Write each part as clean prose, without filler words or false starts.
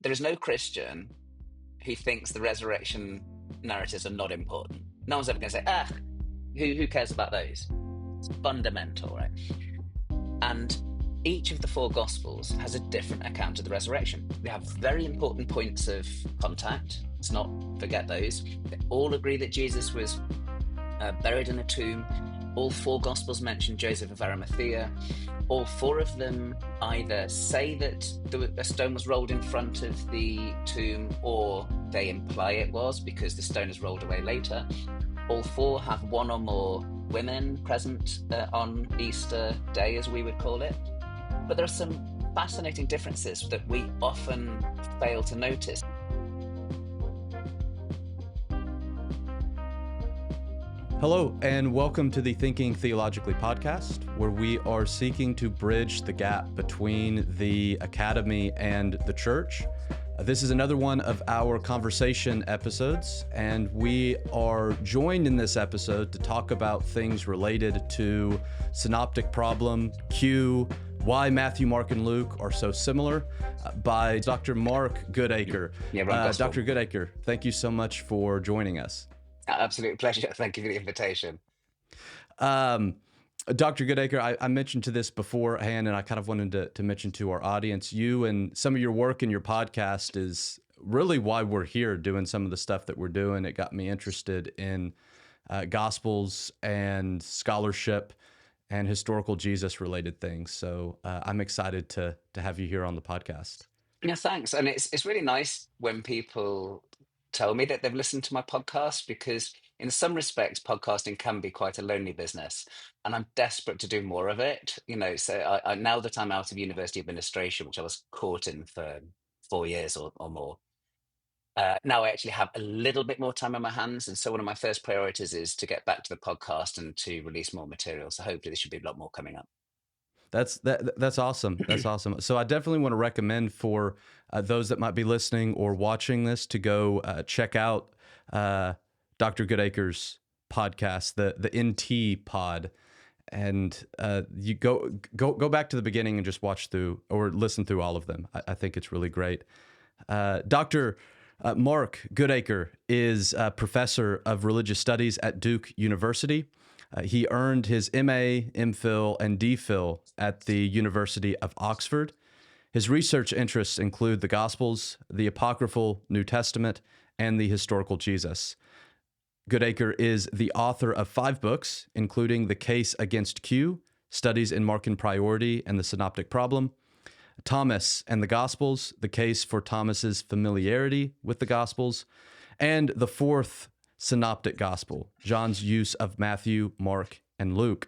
there is no Christian who thinks the resurrection narratives are not important. No one's ever going to say, who cares about those? It's fundamental, right? And each of the four Gospels has a different account of the resurrection. They have very important points of contact. Let's not forget those. They all agree that Jesus was buried in a tomb. All four Gospels mention Joseph of Arimathea. All four of them either say that a stone was rolled in front of the tomb, or they imply it was because the stone is rolled away later. All four have one or more women present on Easter Day, as we would call it. But there are some fascinating differences that we often fail to notice. Hello, and welcome to the Thinking Theologically podcast, where we are seeking to bridge the gap between the academy and the church. This is another one of our conversation episodes, and we are joined in this episode to talk about things related to Synoptic Problem, Q, why Matthew, Mark, and Luke are so similar, by Dr. Mark Goodacre. Dr. Goodacre, thank you so much for joining us. Absolute pleasure. Thank you for the invitation. Dr. Goodacre, I mentioned to this beforehand, and I kind of wanted to mention to our audience, you and some of your work in your podcast is really why we're here doing some of the stuff that we're doing. It got me interested in Gospels and scholarship and historical Jesus related things. So I'm excited to have you here on the podcast. Yeah, thanks. And it's really nice when people tell me that they've listened to my podcast, because in some respects, podcasting can be quite a lonely business, and I'm desperate to do more of it. So I now that I'm out of university administration, which I was caught in for 4 years or more, now I actually have a little bit more time on my hands. And so one of my first priorities is to get back to the podcast and to release more material. So hopefully there should be a lot more coming up. That's awesome. That's awesome. So I definitely want to recommend for those that might be listening or watching this to go check out Dr. Goodacre's podcast, the NT Pod, and you go back to the beginning and just watch through or listen through all of them. I think it's really great. Dr. Mark Goodacre is a professor of religious studies at Duke University. He earned his MA, MPhil, and DPhil at the University of Oxford. His research interests include the Gospels, the Apocryphal New Testament, and the historical Jesus. Goodacre is the author of 5 books, including The Case Against Q, Studies in Markan Priority and the Synoptic Problem, Thomas and the Gospels, The Case for Thomas's Familiarity with the Gospels, and the 4th Synoptic Gospel, John's use of Matthew, Mark, and Luke.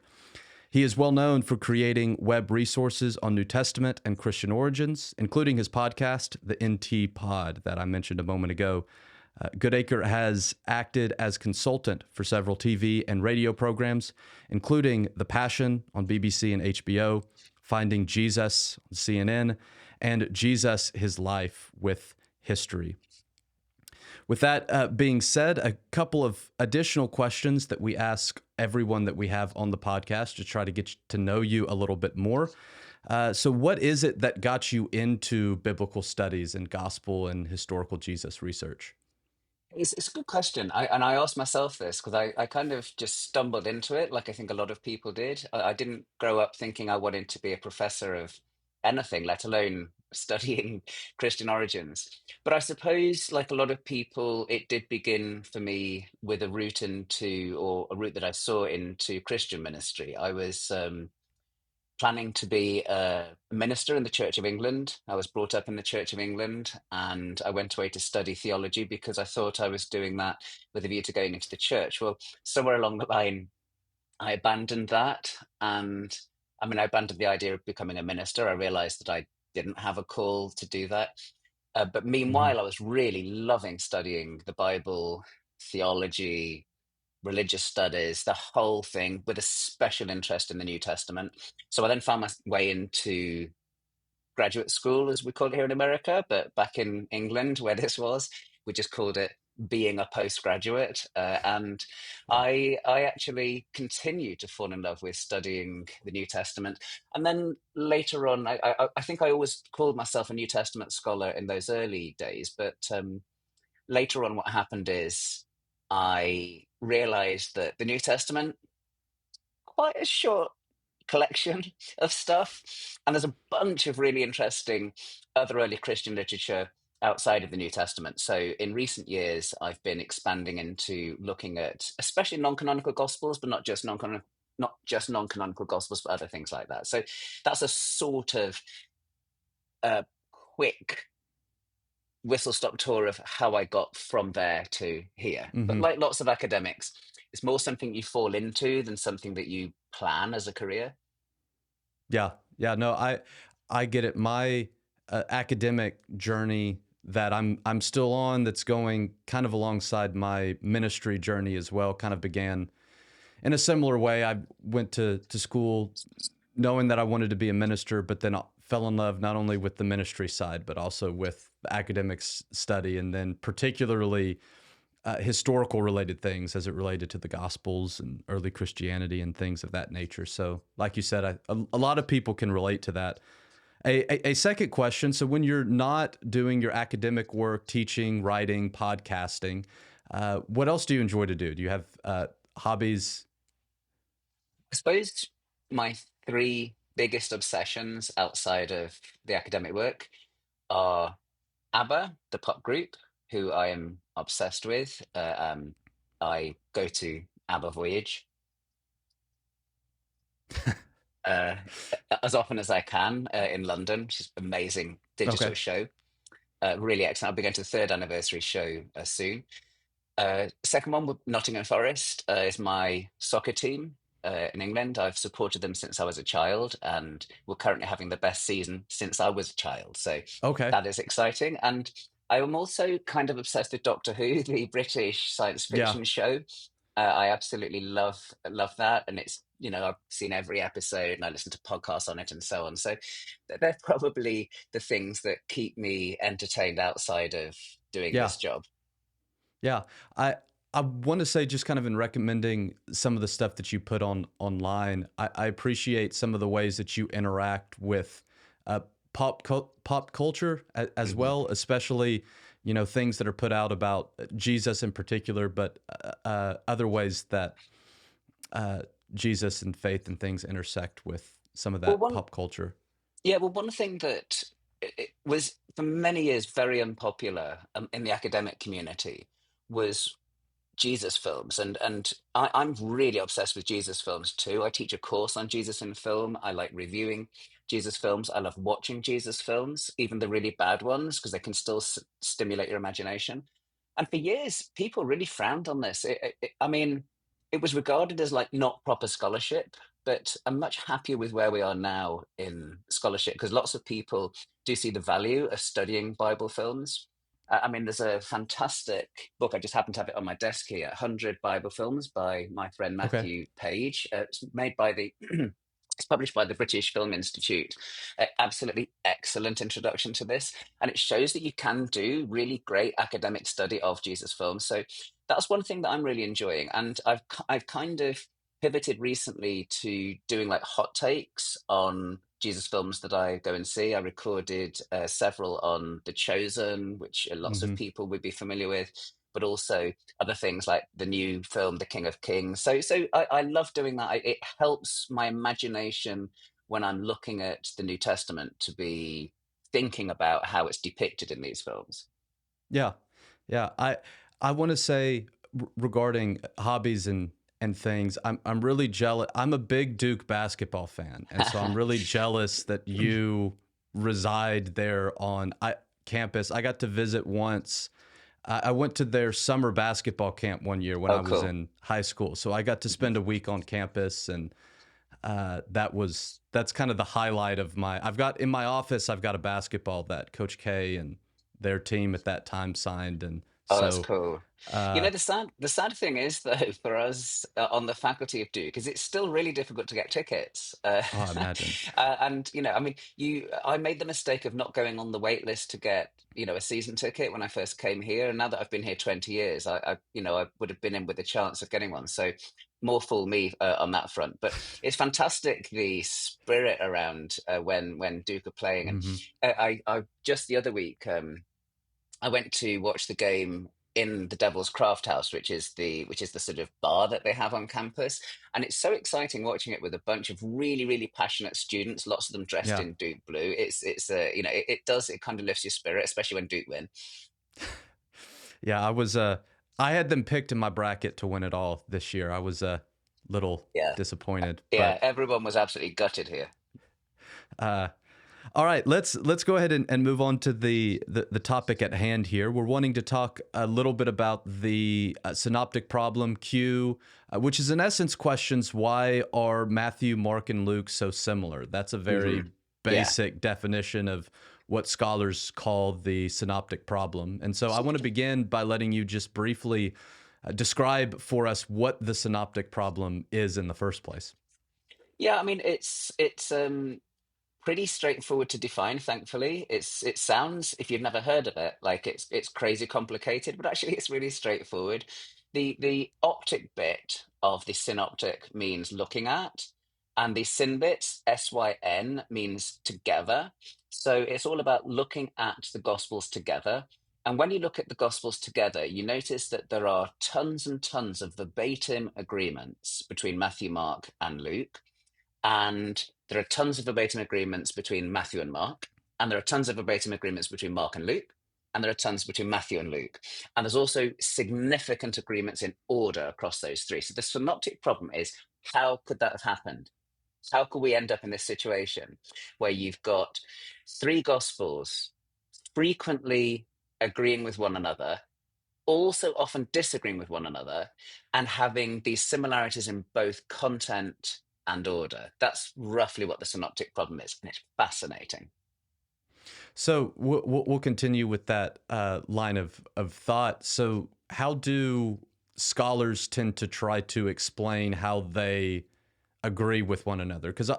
He is well known for creating web resources on New Testament and Christian origins, including his podcast, the NT Pod, that I mentioned a moment ago. Goodacre has acted as consultant for several TV and radio programs, including The Passion on BBC and HBO, Finding Jesus on CNN, and Jesus, His Life with History. With that being said, a couple of additional questions that we ask everyone that we have on the podcast to try to get to know you a little bit more. So what is it that got you into biblical studies and gospel and historical Jesus research? It's a good question. I asked myself this because I kind of just stumbled into it, like I think a lot of people did. I didn't grow up thinking I wanted to be a professor of anything, let alone studying Christian origins. But I suppose, like a lot of people, it did begin for me with a route that I saw into Christian ministry. I was planning to be a minister in the Church of England. I was brought up in the Church of England, and I went away to study theology because I thought I was doing that with a view to going into the church. Well, somewhere along the line, I abandoned that. And I abandoned the idea of becoming a minister. I realized that I didn't have a call to do that. But meanwhile, I was really loving studying the Bible, theology, religious studies, the whole thing, with a special interest in the New Testament. So I then found my way into graduate school, as we call it here in America, but back in England, where this was, we just called it being a postgraduate, and Yeah. I actually continued to fall in love with studying the New Testament. And then later on, I think I always called myself a New Testament scholar in those early days, but later on, what happened is I realized that the New Testament, quite a short collection of stuff. And there's a bunch of really interesting other early Christian literature outside of the New Testament. So in recent years, I've been expanding into looking at especially non-canonical gospels, but not just non-canonical gospels, but other things like that. So that's a sort of quick whistle stop tour of how I got from there to here. But Hmm. like lots of academics, it's more something you fall into than something that you plan as a career. Yeah. Yeah. No, I get it. My academic journey that I'm still on, that's going kind of alongside my ministry journey as well, kind of began in a similar way. I went to school knowing that I wanted to be a minister, but then I fell in love not only with the ministry side, but also with the academics study, and then particularly historical related things as it related to the Gospels and early Christianity and things of that nature. So, like you said, a lot of people can relate to that. A second question. So, when you're not doing your academic work, teaching, writing, podcasting, what else do you enjoy to do? Do you have hobbies? I suppose my three biggest obsessions outside of the academic work are ABBA, the pop group, who I am obsessed with. I go to ABBA Voyage uh, as often as I can in London, which is an amazing Okay. digital show. Really excellent. I'll be going to the third anniversary show soon. Second one, Nottingham Forest, is my soccer team in England. I've supported them since I was a child, and we're currently having the best season since I was a child. So Okay. that is exciting. And I am also kind of obsessed with Doctor Who, the British science Yeah. fiction show. I absolutely love that, and it's, I've seen every episode and I listen to podcasts on it and so on. So they're probably the things that keep me entertained outside of doing Yeah. this job. Yeah. I I want to say, just kind of in recommending some of the stuff that you put on online, I appreciate some of the ways that you interact with uh, pop culture as Mhm. well, especially things that are put out about Jesus in particular, but other ways that uh, Jesus and faith and things intersect with some of Well, that one pop culture. Yeah, well, one thing that it was for many years very unpopular in the academic community was Jesus films, and I'm really obsessed with Jesus films too. I teach a course on Jesus in film. I like reviewing Jesus films. I love watching Jesus films, even the really bad ones, because they can still stimulate your imagination. And for years, people really frowned on this. I mean, it was regarded as like not proper scholarship, but I'm much happier with where we are now in scholarship because lots of people do see the value of studying Bible films. I mean, there's a fantastic book. I just happen to have it on my desk here, 100 Bible Films by my friend Okay. Matthew Page. It's made by the it's published by the British Film Institute. Absolutely excellent introduction to this, and it shows that you can do really great academic study of Jesus films. So that's one thing that I'm really enjoying, and I've kind of pivoted recently to doing like hot takes on Jesus films that I go and see. I recorded several on The Chosen, which lots of Hmm. people would be familiar with, but also other things like the new film, The King of Kings. So I love doing that. It helps my imagination when I'm looking at the New Testament to be thinking about how it's depicted in these films. Yeah, yeah. I want to say regarding hobbies and things, I'm really jealous. I'm a big Duke basketball fan, and so I'm really jealous that you reside there on campus. I got to visit once. I went to their summer basketball camp one year when Oh, I was cool. in high school, so I got to Mhm. spend a week on campus, and that's kind of the highlight of my. I've got in my office, I've got a basketball that Coach K and their team at that time signed, and Oh, that's So, cool. You uh, know, the sad thing is though for us on the faculty of Duke is it's still really difficult to get tickets. oh, I imagine. And I mean, I made the mistake of not going on the wait list to get a season ticket when I first came here, and now that I've been here 20 years, I would have been in with a chance of getting one. So more fool me on that front. But it's fantastic the spirit around when Duke are playing, and Hmm. I just the other week. I went to watch the game in the Devil's Craft House, which is the sort of bar that they have on campus, and it's so exciting watching it with a bunch of really really passionate students, lots of them dressed Yeah. in Duke blue. It kind of lifts your spirit, especially when Duke win. Yeah, I had them picked in my bracket to win it all this year. I was a little Yeah, disappointed, yeah, but everyone was absolutely gutted here. uh, all right, let's go ahead and move on to the topic at hand here. We're wanting to talk a little bit about the synoptic problem Q, which is in essence questions why are Matthew, Mark, and Luke so similar? That's a Hmm. very Yeah. basic definition of what scholars call the synoptic problem. And so I want to begin by letting you just briefly describe for us what the synoptic problem is in the first place. Yeah, I mean it's pretty straightforward to define, thankfully. It sounds, if you've never heard of it, like it's crazy complicated, but actually it's really straightforward. The optic bit of the synoptic means looking at, and the syn bit, SYN, means together. So it's all about looking at the gospels together. And when you look at the gospels together, you notice that there are tons and tons of verbatim agreements between Matthew, Mark, and Luke. And there are tons of verbatim agreements between Matthew and Mark, and there are tons of verbatim agreements between Mark and Luke, and there are tons between Matthew and Luke. And there's also significant agreements in order across those three. So the synoptic problem is, how could that have happened? How could we end up in this situation where you've got three gospels frequently agreeing with one another, also often disagreeing with one another, and having these similarities in both content and order? That's roughly what the synoptic problem is, and it's fascinating. So we'll continue with that line of thought. So how do scholars tend to try to explain how they agree with one another? Because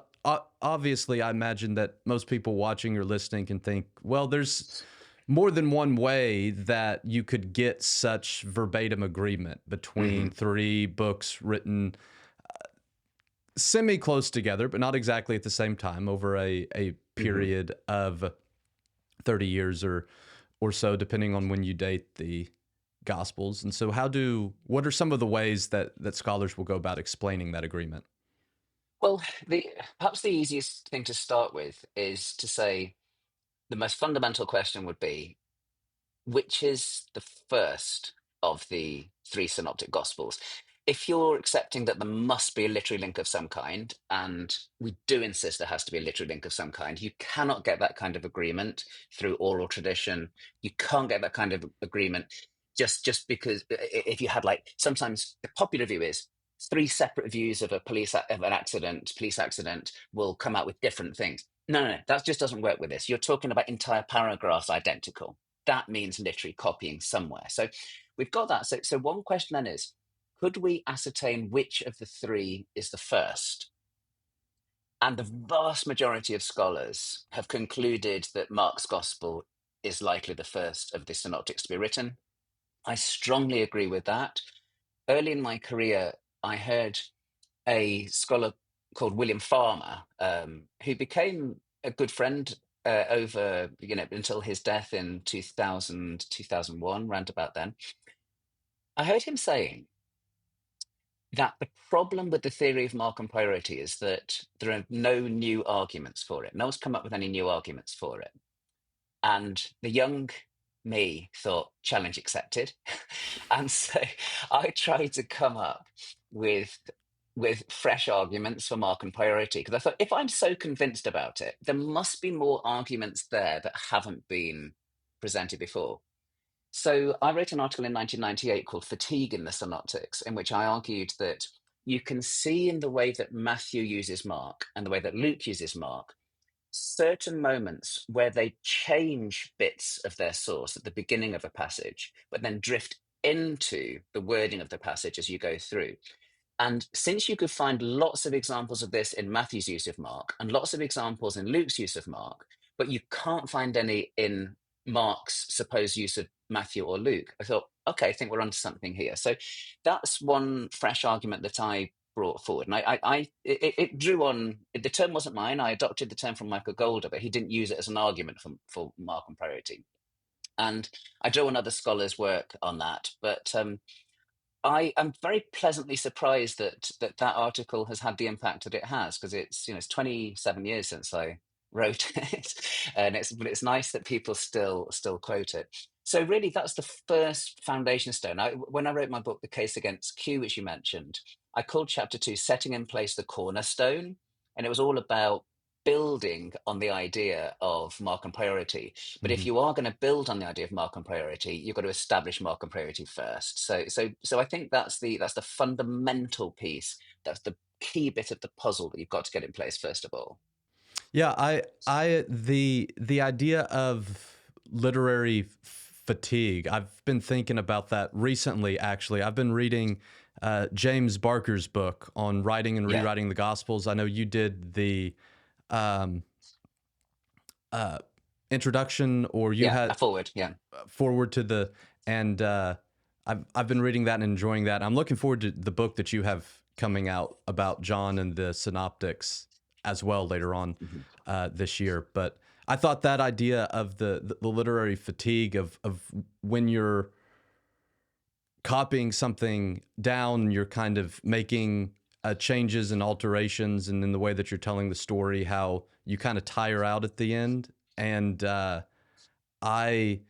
obviously, I imagine that most people watching or listening can think, well, there's more than one way that you could get such verbatim agreement between Hmm. three books written semi close together, but not exactly at the same time over a Hmm. period of 30 years or so, depending on when you date the Gospels. And so, what are some of the ways that scholars will go about explaining that agreement? Well, perhaps the easiest thing to start with is to say the most fundamental question would be, which is the first of the three synoptic gospels? If you're accepting that there must be a literary link of some kind, and we do insist there has to be a literary link of some kind, you cannot get that kind of agreement through oral tradition. You can't get that kind of agreement just because if you had, like, sometimes the popular view is three separate views of police accident will come out with different things. No, no, no, that just doesn't work with this. You're talking about entire paragraphs identical. That means literally copying somewhere. So we've got that. So one question then is, could we ascertain which of the three is the first? And the vast majority of scholars have concluded that Mark's gospel is likely the first of the synoptics to be written. I strongly agree with that. Early in my career, I heard a scholar called William Farmer, who became a good friend over, until his death in 2000, 2001, round about then. I heard him saying that the problem with the theory of Mark and priority is that there are no new arguments for it. No one's come up with any new arguments for it. And the young me thought, challenge accepted. And so I tried to come up with fresh arguments for Mark and priority, because I thought, if I'm so convinced about it, there must be more arguments there that haven't been presented before. So I wrote an article in 1998 called Fatigue in the Synoptics, in which I argued that you can see in the way that Matthew uses Mark and the way that Luke uses Mark certain moments where they change bits of their source at the beginning of a passage, but then drift into the wording of the passage as you go through. And since you could find lots of examples of this in Matthew's use of Mark and lots of examples in Luke's use of Mark, but you can't find any in Mark's supposed use of Matthew or Luke, I thought, okay, I think we're onto something here. So that's one fresh argument that I brought forward. And it drew on, the term wasn't mine. I adopted the term from Michael Golder, but he didn't use it as an argument for Mark and priority. And I drew on other scholars' work on that. But I am very pleasantly surprised that article has had the impact that it has, because it's 27 years since I wrote it, and it's nice that people still quote it. So really, that's the first foundation stone. When I wrote my book, The Case Against Q, which you mentioned, I called chapter 2 "Setting in Place the Cornerstone," and it was all about building on the idea of Mark and priority. But if Mm-hmm. you are going to build on the idea of mark and priority, you've got to establish mark and priority first. So I think that's the fundamental piece. That's the key bit of the puzzle that you've got to get in place first of all. Yeah, the idea of literary fatigue. I've been thinking about that recently. Actually, I've been reading James Barker's book on writing and Yeah, rewriting the Gospels. I know you did the um, uh, introduction, or you yeah, had a forward. Yeah. forward to the, and I've been reading that and enjoying that. I'm looking forward to the book that you have coming out about John and the Synoptics as well later on Mhm. this year. But I thought that idea of the literary fatigue of when you're copying something down, you're kind of making changes and alterations, and in the way that you're telling the story, how you kind of tire out at the end. And I,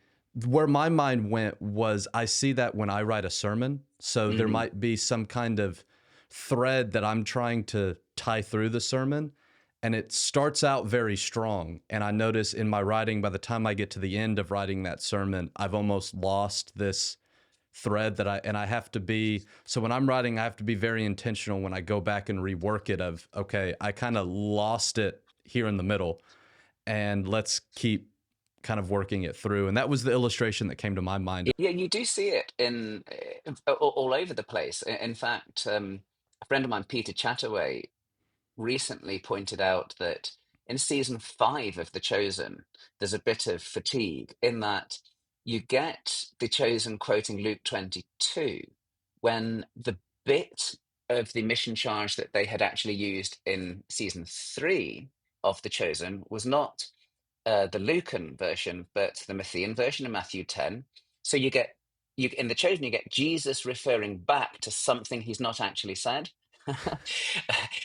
where my mind went was, I see that when I write a sermon. So there Mhm. might be some kind of thread that I'm trying to tie through the sermon, and it starts out very strong. And I notice in my writing, by the time I get to the end of writing that sermon, I've almost lost this thread and I have to be, so when I'm writing, I have to be very intentional when I go back and rework it of, okay, I kind of lost it here in the middle, and let's keep kind of working it through. And that was the illustration that came to my mind. Yeah, you do see it in all over the place. In fact, a friend of mine, Peter Chataway, recently pointed out that in season 5 of The Chosen, there's a bit of fatigue in that you get The Chosen quoting Luke 22 when the bit of the mission charge that they had actually used in season 3 of The Chosen was not the Lucan version, but the Matthean version in Matthew 10. So you in The Chosen, you get Jesus referring back to something he's not actually said.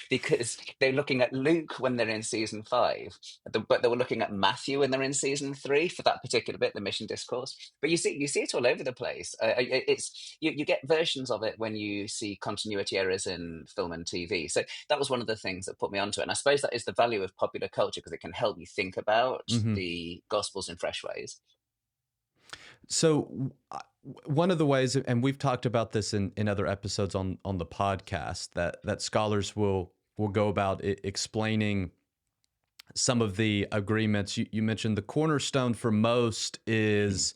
Because they're looking at Luke when they're in season 5, but they were looking at Matthew when they're in season 3 for that particular bit, the mission discourse. But you see it all over the place. It's you get versions of it when you see continuity errors in film and TV. So that was one of the things that put me onto it, and I suppose that is the value of popular culture, because it can help you think about Mm-hmm. the Gospels in fresh ways. So one of the ways, and we've talked about this in other episodes on the podcast, that scholars will go about explaining some of the agreements. You mentioned the cornerstone for most Mhm. is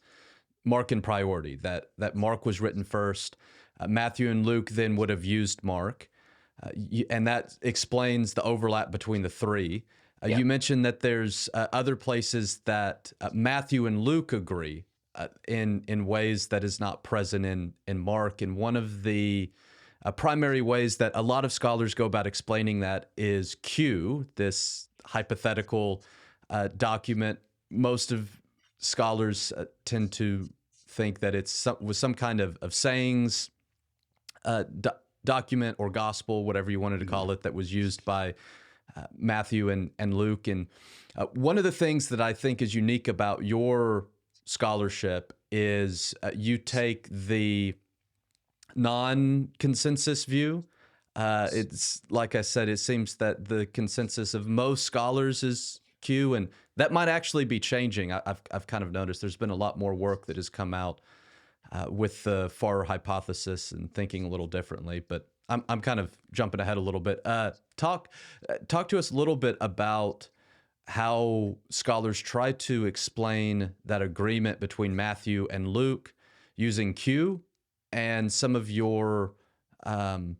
Mark and priority. That Mark was written first. Matthew and Luke then would have used Mark, and that explains the overlap between the three. Yeah. You mentioned that there's other places that Matthew and Luke agree in ways that is not present in Mark. And one of the primary ways that a lot of scholars go about explaining that is Q, this hypothetical document. Most of scholars tend to think that it's was some kind of sayings document or gospel, whatever you wanted to Mhm. call it, that was used by Matthew and Luke. And one of the things that I think is unique about your scholarship is you take the non-consensus view. It's like I said, it seems that the consensus of most scholars is Q, and that might actually be changing. I've kind of noticed there's been a lot more work that has come out with the Farrer hypothesis and thinking a little differently. But I'm kind of jumping ahead a little bit. Talk to us a little bit about how scholars try to explain that agreement between Matthew and Luke using Q, and some of your um,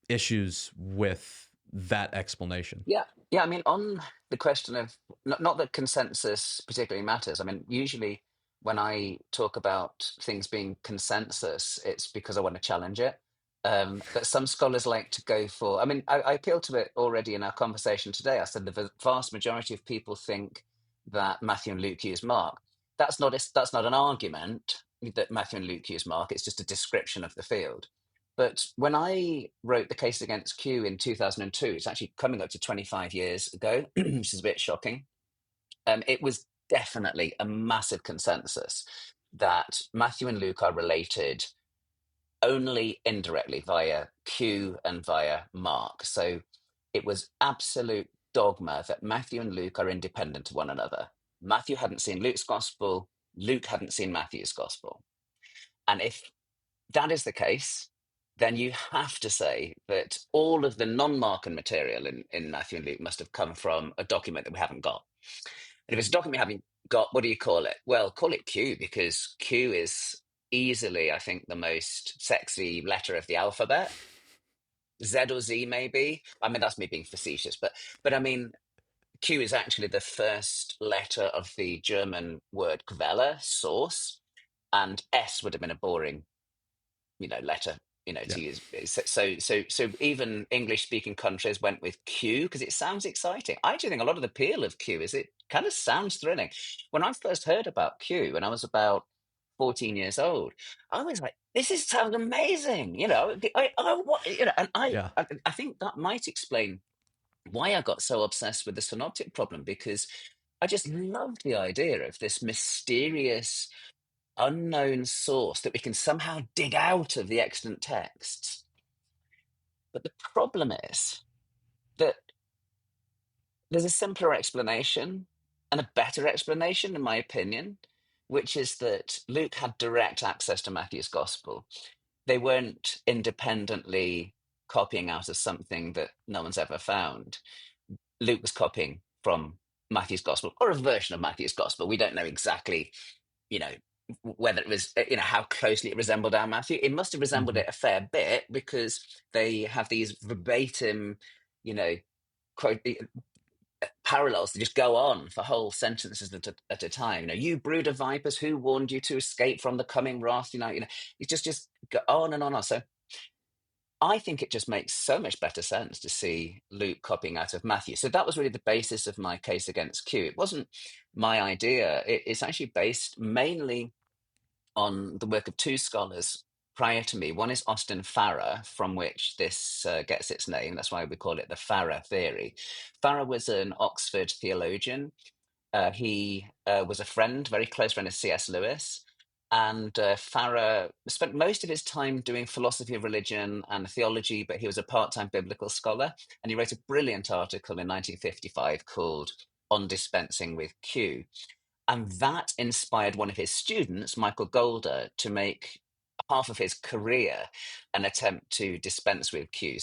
issues with that explanation. Yeah, yeah. I mean, on the question of not that consensus particularly matters. I mean, usually when I talk about things being consensus, it's because I want to challenge it. But some scholars like to go for. I mean, I appealed to it already in our conversation today. I said the vast majority of people think that Matthew and Luke use Mark. That's not an argument that Matthew and Luke use Mark. It's just a description of the field. But when I wrote the case against Q in 2002, it's actually coming up to 25 years ago, which is a bit shocking. It was definitely a massive consensus that Matthew and Luke are related only indirectly via Q and via Mark. So it was absolute dogma that Matthew and Luke are independent of one another. Matthew hadn't seen Luke's gospel, Luke hadn't seen Matthew's gospel. And if that is the case, then you have to say that all of the non-Markan material in Matthew and Luke must have come from a document that we haven't got. And if it's a document we haven't got, what do you call it? Well, call it Q, because Q is easily, I think, the most sexy letter of the alphabet. Z or Z, maybe. I mean, that's me being facetious, but I mean, Q is actually the first letter of the German word Quelle, source, and S would have been a boring letter, Yeah. to use. So even English speaking countries went with Q because it sounds exciting. I actually think a lot of the appeal of Q is it kind of sounds thrilling. When I first heard about Q when I was about 14 years old, I was like, this is sounds amazing. And Yeah. I think that might explain why I got so obsessed with the synoptic problem, because I just loved the idea of this mysterious unknown source that we can somehow dig out of the extant texts. But the problem is that there's a simpler explanation and a better explanation, in my opinion, which is that Luke had direct access to Matthew's gospel. They weren't independently copying out of something that no one's ever found. Luke was copying from Matthew's gospel, or a version of Matthew's gospel. We don't know exactly, you know, whether it was, how closely it resembled our Matthew. It must have resembled Mm-hmm. it a fair bit, because they have these verbatim, you know, quote parallels that just go on for whole sentences at a time. You brood of vipers, who warned you to escape from the coming wrath? It just go on and on and on. So I think it just makes so much better sense to see Luke copying out of Matthew. So that was really the basis of my case against Q. It wasn't my idea. It's actually based mainly on the work of two scholars prior to me. One is Austin Farrer, from which this gets its name. That's why we call it the Farrer theory. Farrer was an Oxford theologian. He was a friend, very close friend of C.S. Lewis. And Farrer spent most of his time doing philosophy of religion and theology, but he was a part-time biblical scholar. And he wrote a brilliant article in 1955 called On Dispensing with Q. And that inspired one of his students, Michael Golder, to make half of his career an attempt to dispense with Q.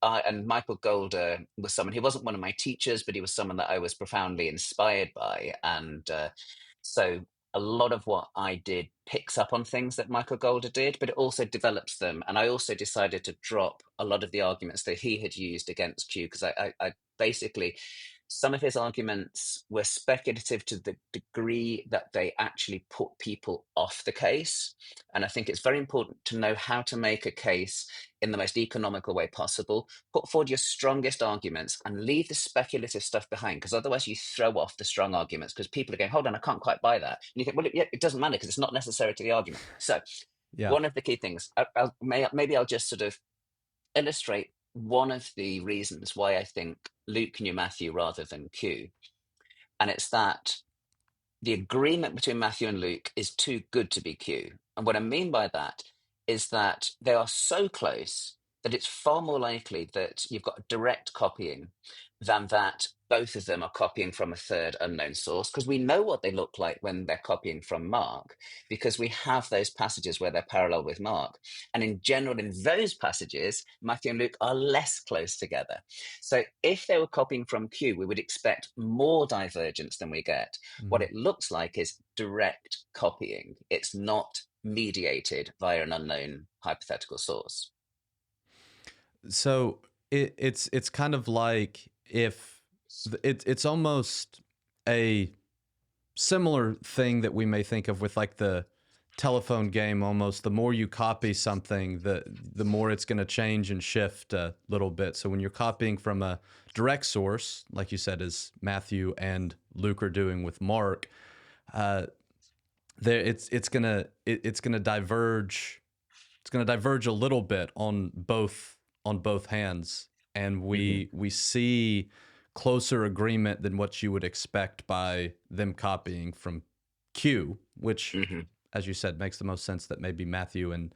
And Michael Golder was someone, he wasn't one of my teachers, but he was someone that I was profoundly inspired by. And so a lot of what I did picks up on things that Michael Golder did, but it also develops them. And I also decided to drop a lot of the arguments that he had used against Q, because I basically, some of his arguments were speculative to the degree that they actually put people off the case. And I think it's very important to know how to make a case in the most economical way possible. Put forward your strongest arguments and leave the speculative stuff behind, because otherwise you throw off the strong arguments, because people are going, hold on, I can't quite buy that. And you think, well, it doesn't matter because it's not necessary to the argument. So Yeah. one of the key things, maybe I'll just sort of illustrate one of the reasons why I think Luke knew Matthew rather than Q. And it's that the agreement between Matthew and Luke is too good to be Q. And what I mean by that is that they are so close that it's far more likely that you've got direct copying than that both of them are copying from a third unknown source, because we know what they look like when they're copying from Mark, because we have those passages where they're parallel with Mark. And in general, in those passages, Matthew and Luke are less close together. So if they were copying from Q, we would expect more divergence than we get. What Mhm. it looks like is direct copying. It's not mediated via an unknown hypothetical source. So it's kind of like if it's almost a similar thing that we may think of with like the telephone game. Almost the more you copy something, the more it's going to change and shift a little bit. So when you're copying from a direct source, like you said, as Matthew and Luke are doing with Mark, uh, there it's gonna diverge. It's gonna diverge a little bit on both hands, and Hmm. we see closer agreement than what you would expect by them copying from Q, which, Hmm. as you said, makes the most sense that maybe Matthew and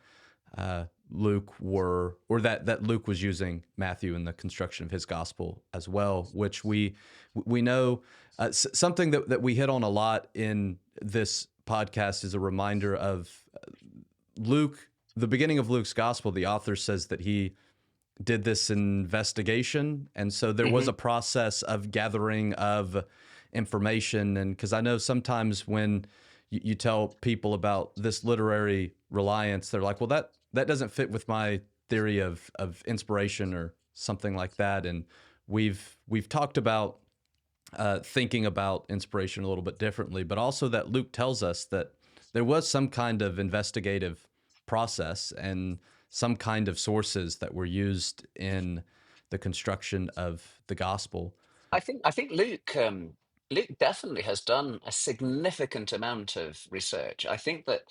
Luke were, or that Luke was using Matthew in the construction of his gospel as well, which we know something that we hit on a lot in this podcast is a reminder of Luke. The beginning of Luke's gospel, the author says that he did this investigation, and so there was Hmm. a process of gathering of information. And because I know sometimes when you tell people about this literary reliance, they're like, well, that doesn't fit with my theory of inspiration or something like that. And we've talked about thinking about inspiration a little bit differently, but also that Luke tells us that there was some kind of investigative process and some kind of sources that were used in the construction of the gospel. I think Luke definitely has done a significant amount of research. I think that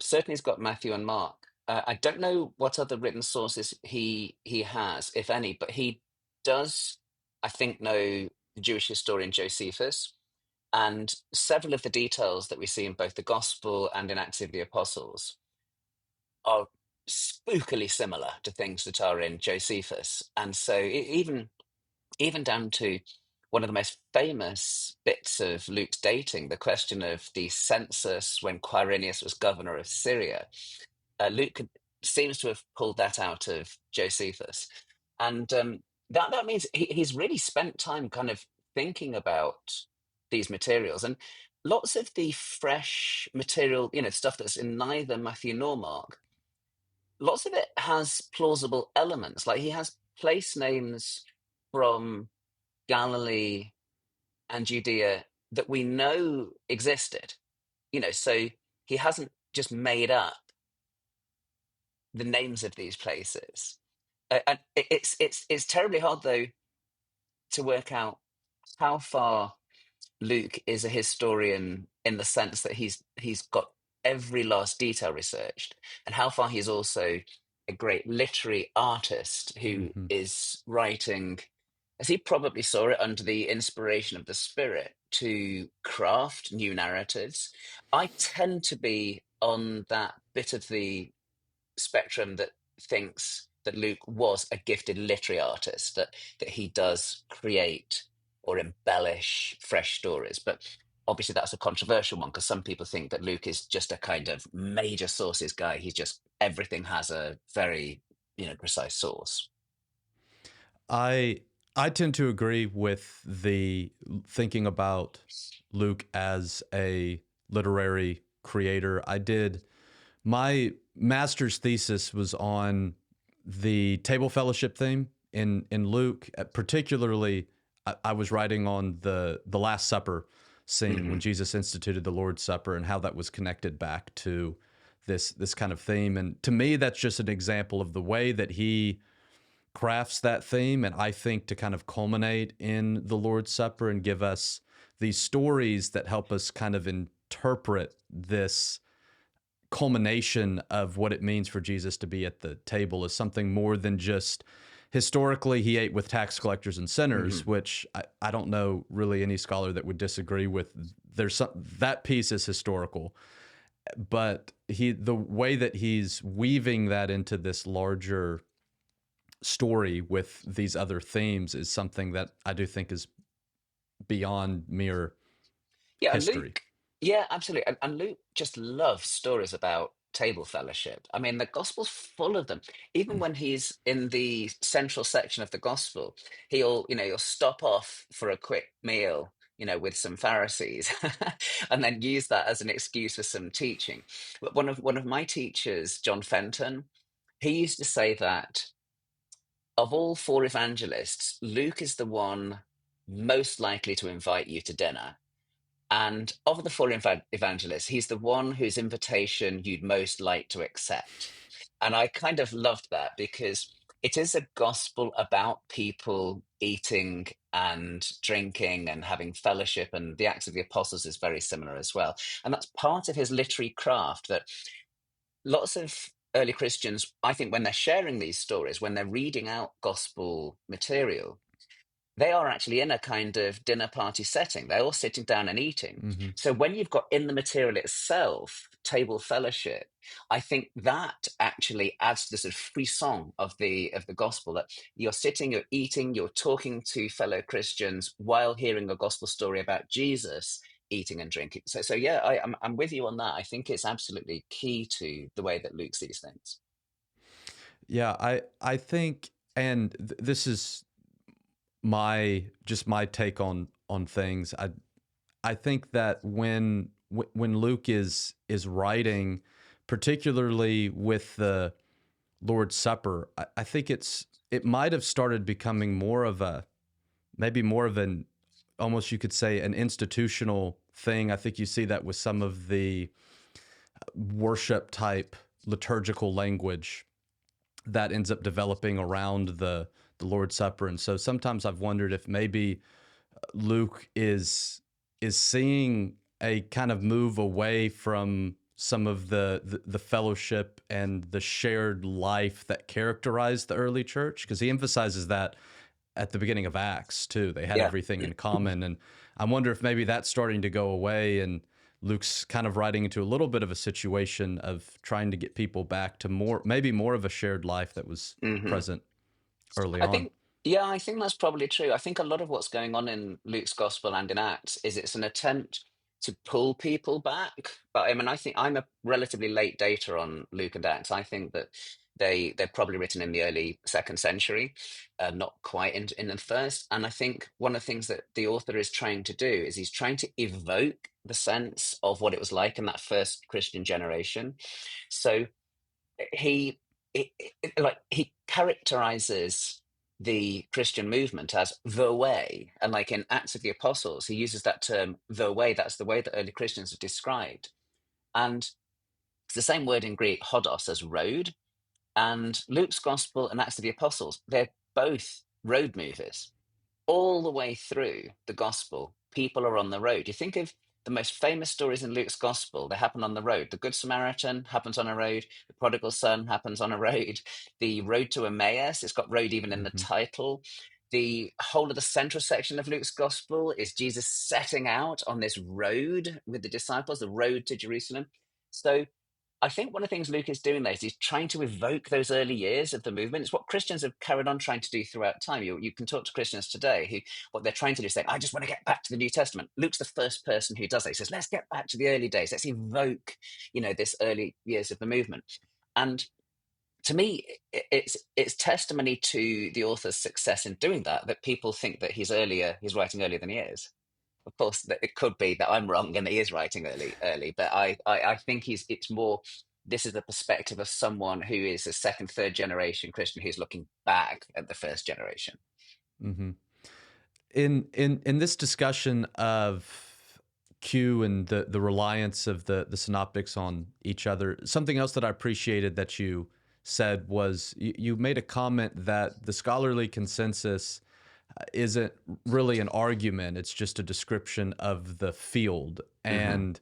certainly he's got Matthew and Mark. I don't know what other written sources he has, if any, but he does, I think, know the Jewish historian Josephus, and several of the details that we see in both the Gospel and in Acts of the Apostles are spookily similar to things that are in Josephus. And so even down to one of the most famous bits of Luke's dating, the question of the census when Quirinius was governor of Syria. Luke seems to have pulled that out of Josephus. And that means he's really spent time kind of thinking about these materials. And lots of the fresh material, stuff that's in neither Matthew nor Mark, lots of it has plausible elements. Like he has place names from Galilee and Judea that we know existed. So he hasn't just made up the names of these places. And it's terribly hard though to work out how far Luke is a historian in the sense that he's got every last detail researched, and how far he's also a great literary artist who Mm-hmm. is writing, as he probably saw it, under the inspiration of the Spirit to craft new narratives. I tend to be on that bit of the spectrum that thinks that Luke was a gifted literary artist, that he does create or embellish fresh stories. But obviously that's a controversial one, because some people think that Luke is just a kind of major sources guy. He's just, everything has a very, precise source. I I tend to agree with the thinking about Luke as a literary creator. I did my master's thesis was on the table fellowship theme in Luke. Particularly, I was writing on the Last Supper scene when Hmm. Jesus instituted the Lord's Supper and how that was connected back to this kind of theme. And to me, that's just an example of the way that he crafts that theme, and I think to kind of culminate in the Lord's Supper and give us these stories that help us kind of interpret this culmination of what it means for Jesus to be at the table as something more than just historically he ate with tax collectors and Hmm. sinners, which I don't know really any scholar that would disagree with. There's some, that piece is historical, but the way that he's weaving that into this larger story with these other themes is something that I do think is beyond mere Yeah, and history. Luke, yeah, absolutely. And Luke just loves stories about table fellowship. I mean, the gospel's full of them. Even when he's in the central section of the gospel, he'll stop off for a quick meal, with some Pharisees, and then use that as an excuse for some teaching. But one of my teachers, John Fenton, he used to say that of all four evangelists, Luke is the one most likely to invite you to dinner. And of the four evangelists, he's the one whose invitation you'd most like to accept. And I kind of loved that because it is a gospel about people eating and drinking and having fellowship. And the Acts of the Apostles is very similar as well. And that's part of his literary craft that lots of early Christians, I think, when they're sharing these stories, when they're reading out gospel material, they are actually in a kind of dinner party setting. They're all sitting down and eating. Hmm. So when you've got in the material itself, table fellowship, I think that actually adds to the sort of frisson of the gospel that you're sitting, you're eating, you're talking to fellow Christians while hearing a gospel story about Jesus eating and drinking. So yeah, I'm with you on that. I think it's absolutely key to the way that Luke sees things. Yeah, I think, and this is my take on things. I think that when Luke is writing, particularly with the Lord's Supper, I think it might have started becoming more of a maybe more of an almost you could say an institutional thing. I think you see that with some of the worship type liturgical language that ends up developing around the Lord's Supper. And so sometimes I've wondered if maybe Luke is seeing a kind of move away from some of the fellowship and the shared life that characterized the early church, because he emphasizes that at the beginning of Acts too. They had Yeah. everything in common, and I wonder if maybe that's starting to go away, and Luke's kind of riding into a little bit of a situation of trying to get people back to maybe more of a shared life that was Hmm. present early I on. think, yeah, I think that's probably true. I think a lot of what's going on in Luke's gospel and in Acts is it's an attempt to pull people back. But I mean, I think I'm a relatively late dater on Luke and Acts. I think that they're probably written in the early second century, not quite in the first. And I think one of the things that the author is trying to do is he's trying to evoke the sense of what it was like in that first Christian generation. So he like he characterizes the Christian movement as the way, and like in Acts of the Apostles, he uses that term the way. That's the way that early Christians are described, and it's the same word in Greek, hodos, as road. And Luke's Gospel and Acts of the Apostles, they're both road movies all the way through the gospel, people are on the road. You think of the most famous stories in Luke's gospel, they happen on the road. The Good Samaritan happens on a road, the prodigal son happens on a road, the road to Emmaus, it's got road even in the Hmm. title. The whole of the central section of Luke's gospel is Jesus setting out on this road with the disciples, the road to Jerusalem. So I think one of the things Luke is doing there is he's trying to evoke those early years of the movement. It's what Christians have carried on trying to do throughout time. You can talk to Christians today who what they're trying to do is say, I just want to get back to the New Testament. Luke's the first person who does that. He says, let's get back to the early days. Let's evoke, this early years of the movement. And to me, it's testimony to the author's success in doing that, that people think that he's writing earlier than he is. Of course, that it could be that I'm wrong and that he is writing early, but I think it's more. This is the perspective of someone who is a second, third generation Christian who's looking back at the first generation. Hmm. In this discussion of Q and the reliance of the synoptics on each other, something else that I appreciated that you said was you made a comment that the scholarly consensus isn't really an argument, it's just a description of the field. Hmm. And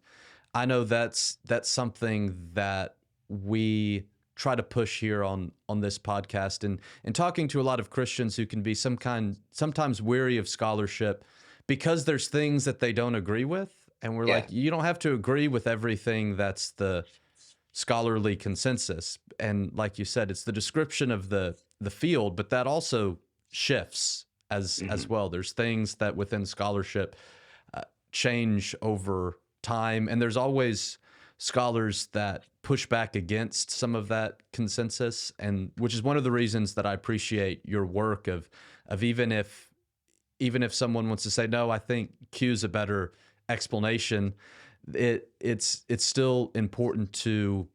I know that's something that we try to push here on this podcast, and talking to a lot of Christians who can be sometimes weary of scholarship because there's things that they don't agree with, and we're Yeah. like, you don't have to agree with everything that's the scholarly consensus. And like you said, it's the description of the field, but that also shifts as Hmm. well. There's things that within scholarship uh, change over time, and there's always scholars that push back against some of that consensus, and which is one of the reasons that I appreciate your work of even if someone wants to say no, I think Q is a better explanation, it's still important to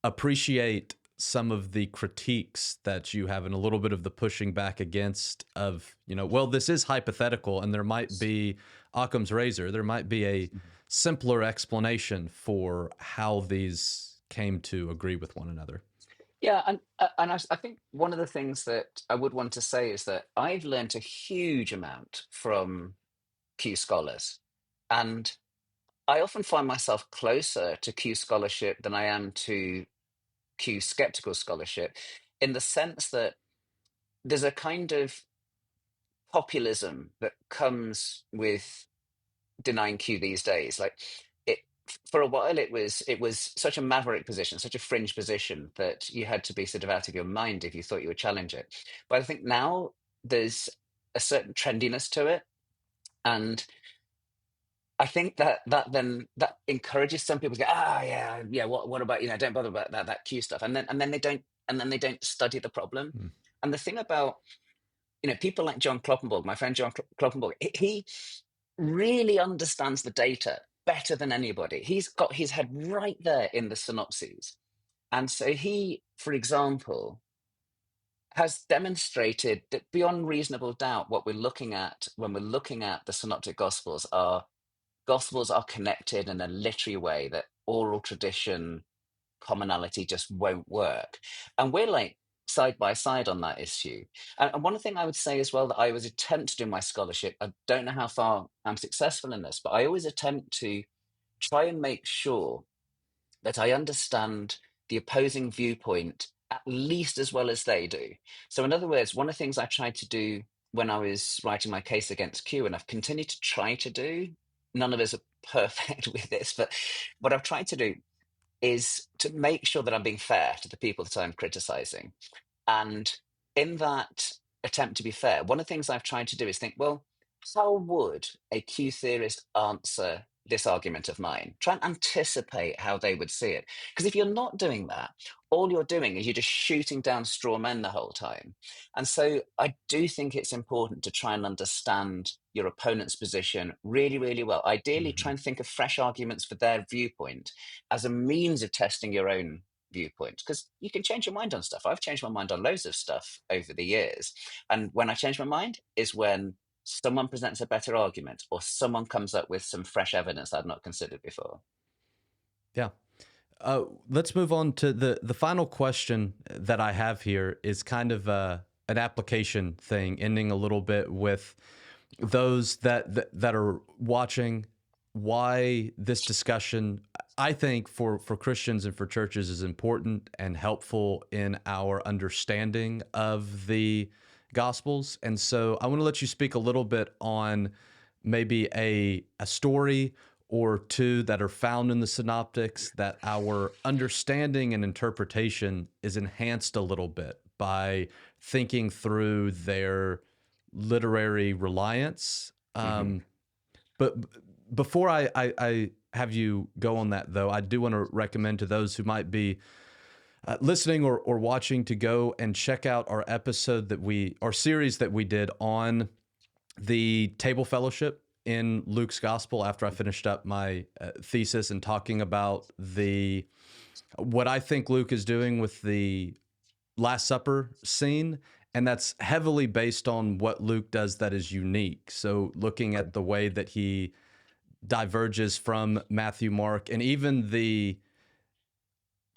appreciate some of the critiques that you have and a little bit of the pushing back against of, well, this is hypothetical and there might be Occam's razor, there might be a simpler explanation for how these came to agree with one another. Yeah, and I think one of the things that I would want to say is that I've learned a huge amount from Q scholars, and I often find myself closer to Q scholarship than I am to Q skeptical scholarship, in the sense that there's a kind of populism that comes with denying Q these days. Like it, for a while, it was such a maverick position, such a fringe position that you had to be sort of out of your mind if you thought you would challenge it. But I think now there's a certain trendiness to it, and I think that encourages some people to go, yeah, yeah. What about, don't bother about that Q stuff, and then they don't study the problem. Mm. And the thing about, people like John Kloppenborg, my friend John Kloppenborg, he really understands the data better than anybody. He's got his head right there in the synopses. And so he, for example, has demonstrated that beyond reasonable doubt, what we're looking at when we're looking at the synoptic gospels are connected in a literary way that oral tradition commonality just won't work. And we're like side by side on that issue. And one thing I would say as well, that I always attempt to do in my scholarship, I don't know how far I'm successful in this, but I always attempt to try and make sure that I understand the opposing viewpoint at least as well as they do. So, in other words, one of the things I tried to do when I was writing my case against Q, and I've continued to try to do, none of us are perfect with this, but what I've tried to do is to make sure that I'm being fair to the people that I'm criticizing. And in that attempt to be fair, one of the things I've tried to do is think, well, how would a Q theorist answer this argument of mine? Try and anticipate how they would see it. Because if you're not doing that, all you're doing is you're just shooting down straw men the whole time. And so I do think it's important to try and understand your opponent's position really, really well. Ideally, try Mhm. and think of fresh arguments for their viewpoint as a means of testing your own viewpoint, because you can change your mind on stuff. I've changed my mind on loads of stuff over the years, and when I change my mind is when someone presents a better argument or someone comes up with some fresh evidence I'd not considered before. Yeah. Let's move on to the final question that I have here is kind of an application thing, ending a little bit with those that are watching. Why this discussion, I think, for Christians and for churches is important and helpful in our understanding of the Gospels. And so I want to let you speak a little bit on maybe a story or two that are found in the synoptics that our understanding and interpretation is enhanced a little bit by thinking through their literary reliance. Hmm. But before I have you go on that, though, I do want to recommend to those who might be listening or watching to go and check out our series that we did on the table fellowship in Luke's gospel after I finished up my thesis and talking about the what I think Luke is doing with the Last Supper scene. And that's heavily based on what Luke does that is unique. So, looking Okay. at the way that he diverges from Matthew, Mark, and even the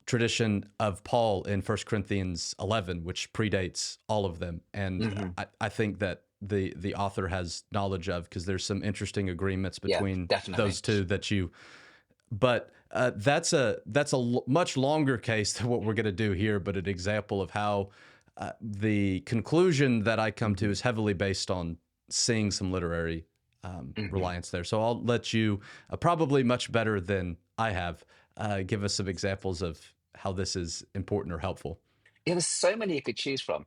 tradition of Paul in 1 Corinthians 11, which predates all of them. And Hmm. I think that the author has knowledge of because there's some interesting agreements Yeah, between definitely. those two that you. But that's a much longer case than what we're going to do here, but an example of how the conclusion that I come to Hmm. is heavily based on seeing some literary Hmm. reliance there. So I'll let you, probably much better than I have, give us some examples of how this is important or helpful. Yeah, there's so many you could choose from.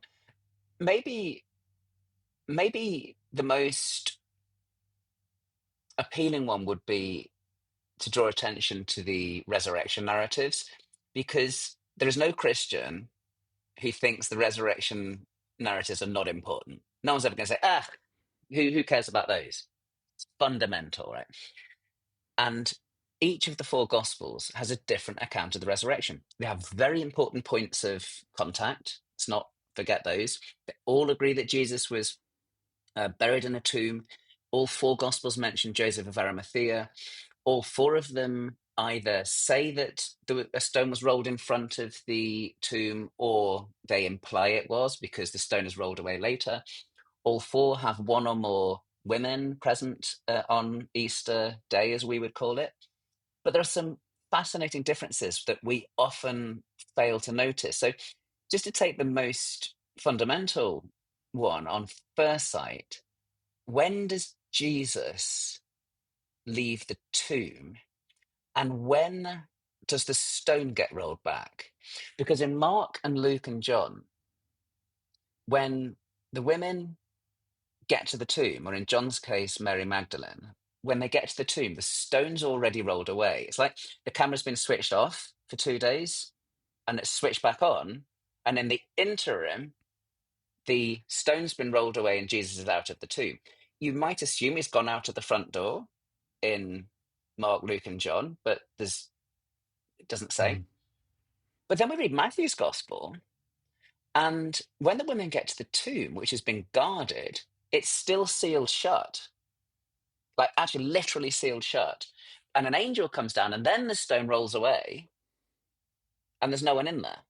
Maybe maybe the most appealing one would be to draw attention to the resurrection narratives, because there is no Christian who thinks the resurrection narratives are not important. No one's ever going to say, ah, who cares about those? It's fundamental, right? And each of the four gospels has a different account of the resurrection. They have very important points of contact. Let's not forget those. They all agree that Jesus was buried in a tomb. All four gospels mention Joseph of Arimathea. All four of them either say that a stone was rolled in front of the tomb, or they imply it was because the stone is rolled away later. All four have one or more women present on Easter Day, as we would call it. But there are some fascinating differences that we often fail to notice. So, just to take the most fundamental one on first sight, when does Jesus leave the tomb, and when does the stone get rolled back? Because in Mark and Luke and John, when the women get to the tomb, or in John's case, Mary Magdalene, when they get to the tomb, the stone's already rolled away. It's like the camera's been switched off for 2 days and it's switched back on. And in the interim, the stone's been rolled away and Jesus is out of the tomb. You might assume he's gone out of the front door in Mark, Luke, and John, but it doesn't say. Mhm. But then we read Matthew's gospel, and when the women get to the tomb, which has been guarded, it's still sealed shut, like actually literally sealed shut. And an angel comes down, and then the stone rolls away, and there's no one in there.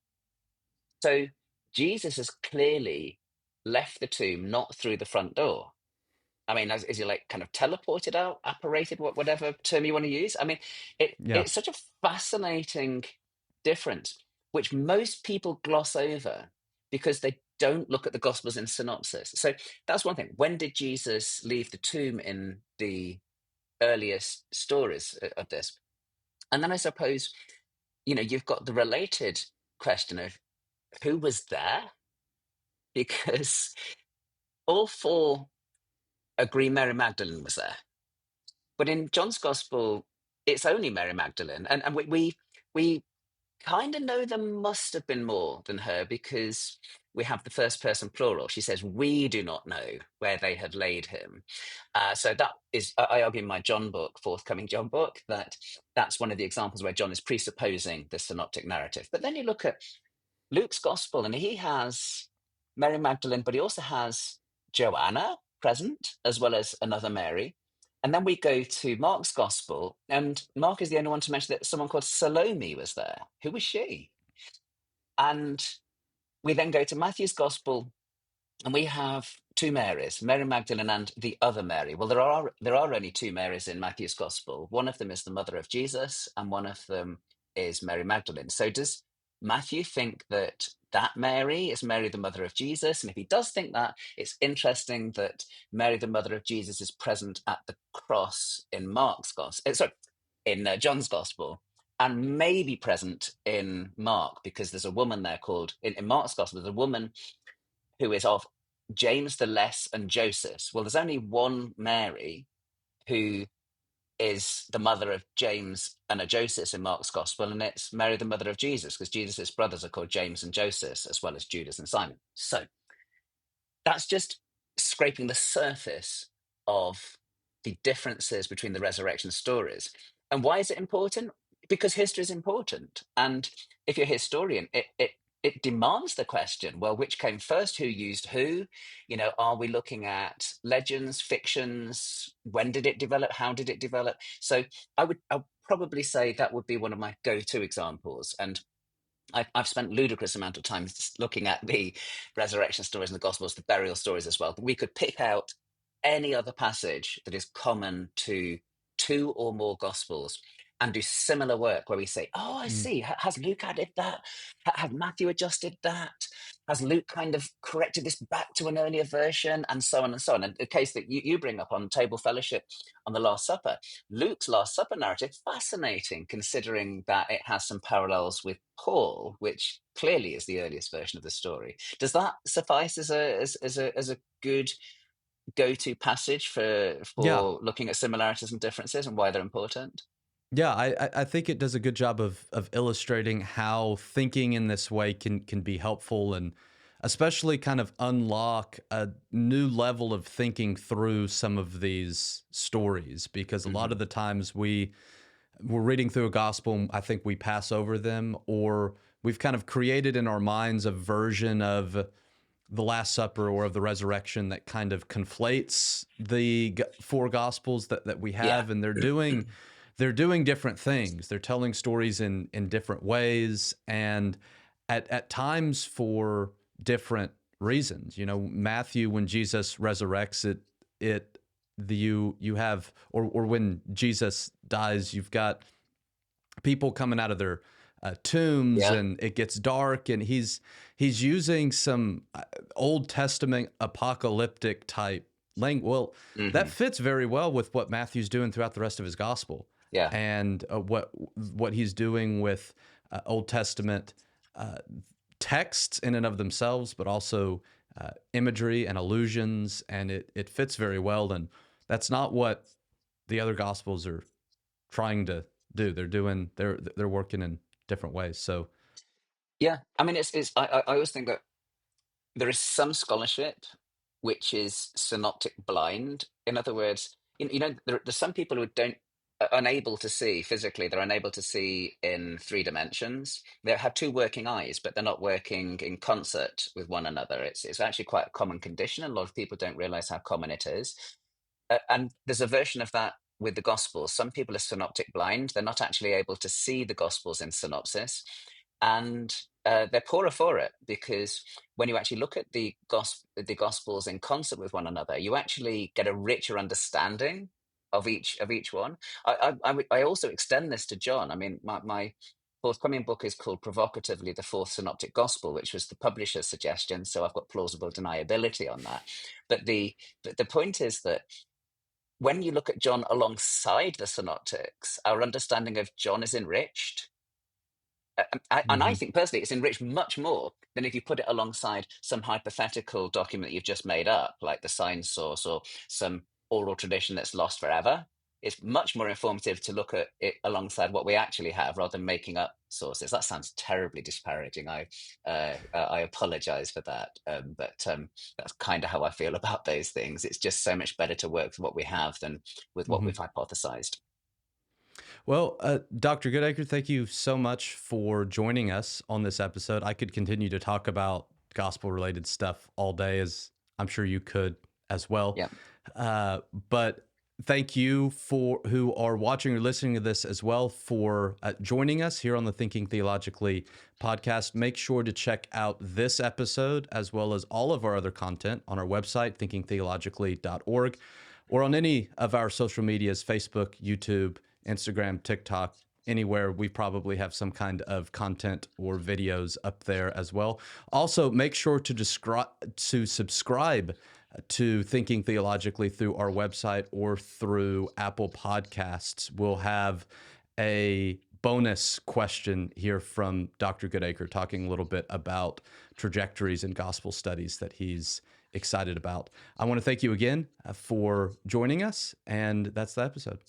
So Jesus has clearly left the tomb not through the front door. I mean, is he like kind of teleported out, apparated, whatever term you want to use? I mean, Yeah. it's such a fascinating difference, which most people gloss over because they don't look at the Gospels in synopsis. So that's one thing. When did Jesus leave the tomb in the earliest stories of this? And then I suppose, you've got the related question of who was there, because all four agree Mary Magdalene was there. But in John's gospel, it's only Mary Magdalene, and we kind of know there must have been more than her, because we have the first person plural. She says, "We do not know where they have laid him." So that is, I argue in my John book, forthcoming John book, that's one of the examples where John is presupposing the synoptic narrative. But then you look at Luke's gospel, and he has Mary Magdalene, but he also has Joanna present, as well as another Mary. And then we go to Mark's gospel, and Mark is the only one to mention that someone called Salome was there. Who was she? And we then go to Matthew's gospel, and we have two Marys, Mary Magdalene and the other Mary. Well, there are only two Marys in Matthew's gospel. One of them is the mother of Jesus, and one of them is Mary Magdalene. So does Matthew think that Mary is Mary, the mother of Jesus? And if he does think that, it's interesting that Mary, the mother of Jesus, is present at the cross in Mark's gospel. Sorry, in John's gospel, and maybe present in Mark, because there's a woman there called in Mark's gospel. There's a woman who is of James the Less and Joseph. Well, there's only one Mary who is the mother of James and a Joseph in Mark's gospel, and it's Mary, the mother of Jesus, because Jesus' brothers are called James and Joseph, as well as Judas and Simon. So that's just scraping the surface of the differences between the resurrection stories. And why is it important? Because history is important. And if you're a historian, it demands the question, well, which came first? Who used who? Are we looking at legends, fictions? When did it develop? How did it develop? So I'd probably say that would be one of my go-to examples. And I've spent ludicrous amount of time just looking at the resurrection stories in the Gospels, the burial stories as well. But we could pick out any other passage that is common to two or more Gospels and do similar work where we say, "Oh, I Mm. see. Has Luke added that? Have Matthew adjusted that? Has Luke kind of corrected this back to an earlier version?" And so on and so on. And the case that you bring up on table fellowship on the Last Supper, Luke's Last Supper narrative, fascinating, considering that it has some parallels with Paul, which clearly is the earliest version of the story. Does that suffice as a good go-to passage Yeah. for looking at similarities and differences and why they're important? Yeah, I think it does a good job of illustrating how thinking in this way can be helpful, and especially kind of unlock a new level of thinking through some of these stories, because a lot Hmm. of the times we're reading through a gospel and I think we pass over them, or we've kind of created in our minds a version of the Last Supper or of the resurrection that kind of conflates the four gospels that we Yeah. have, and they're doing different things. They're telling stories in different ways, and at times for different reasons. You know, Matthew, when Jesus resurrects you have, or when Jesus dies, you've got people coming out of their tombs, Yeah. and it gets dark, and he's using some Old Testament apocalyptic type language. Well, that Hmm. fits very well with what Matthew's doing throughout the rest of his gospel, Yeah. and what he's doing with Old Testament uh, texts in and of themselves, but also imagery and allusions, and it fits very well. And that's not what the other gospels are trying to do. They're working in different ways. So, Yeah. I mean, I always think that there is some scholarship which is synoptic blind. In other words, there's some people who don't are unable to see physically. They're unable to see in three dimensions. They have two working eyes, but they're not working in concert with one another. It's actually quite a common condition, and a lot of people don't realize how common it is. And there's a version of that with the Gospels. Some people are synoptic blind. They're not actually able to see the Gospels in synopsis. And they're poorer for it because when you actually look at the Gospels in concert with one another, you actually get a richer understanding of each one. I also extend this to John. I mean, my forthcoming book is called provocatively The Fourth Synoptic Gospel, which was the publisher's suggestion. So I've got plausible deniability on that. But the point is that when you look at John alongside the synoptics, our understanding of John is enriched. And I mhm. think personally, it's enriched much more than if you put it alongside some hypothetical document you've just made up, like the sign source or some oral tradition that's lost forever. It's much more informative to look at it alongside what we actually have rather than making up sources. That sounds terribly disparaging. I apologize for that, but that's kind of how I feel about those things. It's just so much better to work with what we have than with what Mhm. we've hypothesized. Well, Dr. Goodacre, thank you so much for joining us on this episode. I could continue to talk about gospel related stuff all day, as I'm sure you could as well. Yeah, But thank you for who are watching or listening to this as well for joining us here on the Thinking Theologically podcast. Make sure to check out this episode as well as all of our other content on our website, thinkingtheologically.org, or on any of our social medias: Facebook, YouTube, Instagram, TikTok. Anywhere, we probably have some kind of content or videos up there as well. Also, make sure to subscribe to Thinking Theologically through our website or through Apple Podcasts. We'll have a bonus question here from Dr. Goodacre talking a little bit about trajectories in gospel studies that he's excited about. I want to thank you again for joining us, and that's the episode.